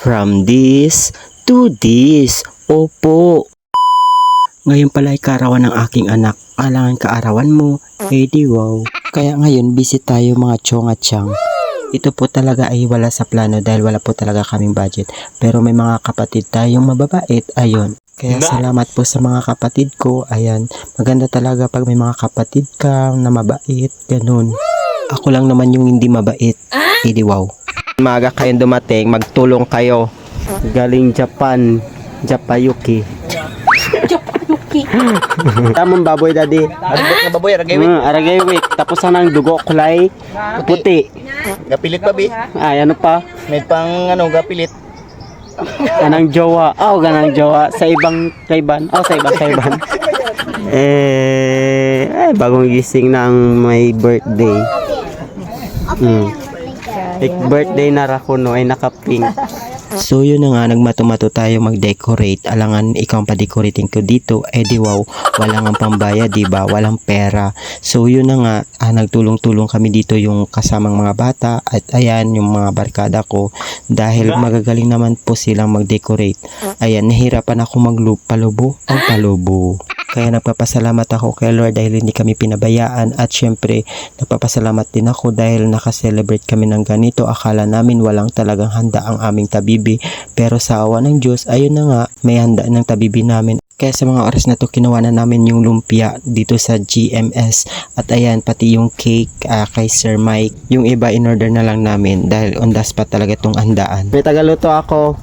From this to this. Opo. Ngayon pala ay kaarawan ng aking anak. Alangan kaarawan mo. Eh di wow. Kaya ngayon busy tayo mga chong at chang. Ito po talaga ay wala sa plano dahil wala po talaga kaming budget. Pero may mga kapatid tayong mababait. Ayun. Kaya salamat po sa mga kapatid ko. Ayan. Maganda talaga pag may mga kapatid ka na mabait. Ganun. Ako lang naman yung hindi mabait. Eh di wow. Maaga kayong dumating, magtulong kayo. Galing Japan, Japayuki. Japayuki. Tamang baboy, daddy. Aragay na baboy, aragay. Aragay-wik. Tapos ang dugo kulay puti. Gapilit pa, bi. Ay, ano pa? May pang gapilit. Ganang jowa. Ganang jowa. Sa ibang kaiban. Sa ibang kaiban. Bagong gising ng may birthday. Birthday na Rakuno ay naka-pink. So yun na nga, nagmato-mato tayo mag-decorate. Alangan ikaw ang pa-decorating ko dito. Eh di wow, walang ang pambaya, diba? Walang pera. So yun na nga, nagtulong-tulong kami dito yung kasamang mga bata. At ayan, yung mga barkada ko. Dahil magagaling naman po silang mag-decorate. Ayan, nahirapan ako magpalubo. Ang palubo. Kaya nagpapasalamat ako kay Lord dahil hindi kami pinabayaan. At syempre, nagpapasalamat din ako dahil nakaselebrate kami ng ganito. Akala namin walang talagang handa ang aming tabibi. Pero sa awa ng Diyos, ayun na nga, may handa ng tabibi namin. Kaya sa mga oras na to, kinuha na namin yung lumpia dito sa GMS. At ayan, pati yung cake kay Sir Mike. Yung iba, in-order na lang namin dahil on the spot talaga itong handaan. May tagaluto ako.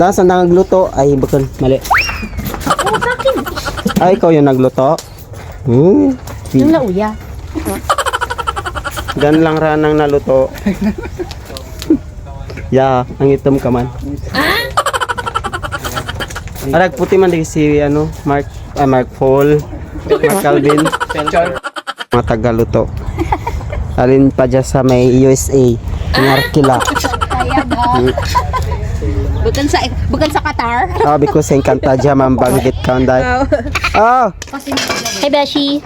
Dahil saan nagluto? Ay, bakit mali. Ay, ikaw yung nagluto? Yung lauya. Gan lang ranang naluto. Ang itom ka man. Arag puti man di si Mark Paul, Mark Calvin. Mga tagaluto. Alin pa dyan sa may USA. Pinarkila. Bukan sa Qatar. Sabi ko sa Encanta dyan, mambanggit ka unday. Hey Beshi.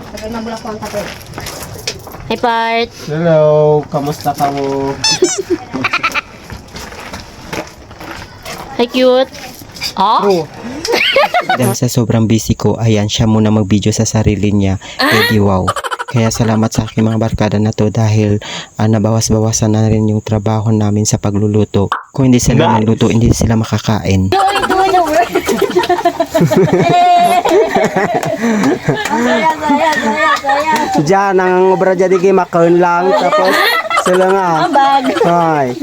Hey Part. Hello, kamusta ka mo? Hey cute. Dahil sa sobrang busy ko, ayan siya muna mag-video sa sarili niya. Eh di wow. Kaya salamat sa aking mga barkada na to dahil nabawas-bawasan na rin yung trabaho namin sa pagluluto. Kung hindi sila magluto, hindi sila makakain. Diyan, ang obra dyan di makain lang. Tapos sila nga. Ambag. Ay.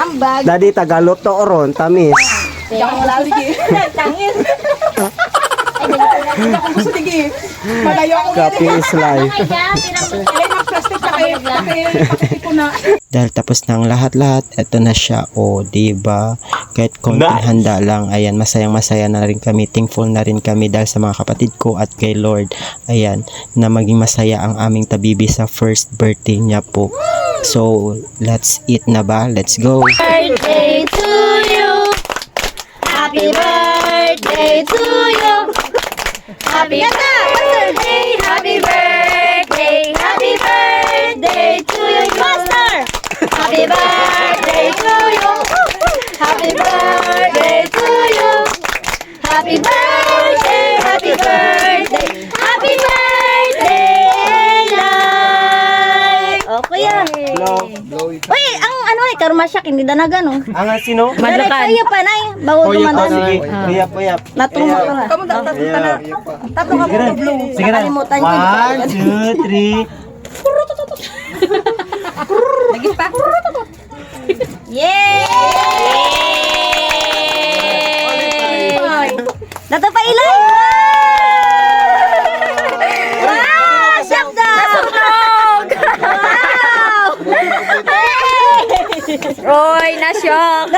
Ambag. Dadi tagaluto oron, tamis. Jangan lagi. Tangis. Kapi is life. Dahil tapos na ang lahat-lahat, eto na siya. Diba? Kahit konting handa lang, ayan, masayang-masaya na rin kami. Thankful na rin kami dahil sa mga kapatid ko at kay Lord. Ayan, na maging masaya ang aming tabibi sa first birthday niya po. So, let's eat na ba? Let's go! Birthday to you. Happy birthday to you. Happy birthday, happy birthday, happy birthday to you, Master. Happy birthday to you. Happy birthday to you. Happy birthday, happy birthday, happy birthday, life. Okay yan. Uy, ang karmasyak, hindi danagan, oh. Ang sino? Madlakan. Kaya pa, nay. Bago dumadan. Puyap. Natulog ko na. Kamu tatlo ka mo blue. Sige na. 1, 2, 3. Lagi pa. Yay! Dato pa ilan? Wow! Syapda! Nasunog! Wow! Roy, na-shock.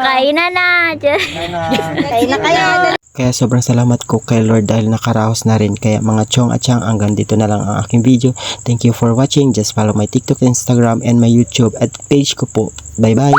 Kainan na. Kain na kayo. Kaya sobrang salamat ko kay Lord dahil nakaraos na rin. Kaya mga chong at chang, hanggang dito na lang ang aking video. Thank you for watching. Just follow my TikTok, Instagram, and my YouTube at page ko po. Bye bye!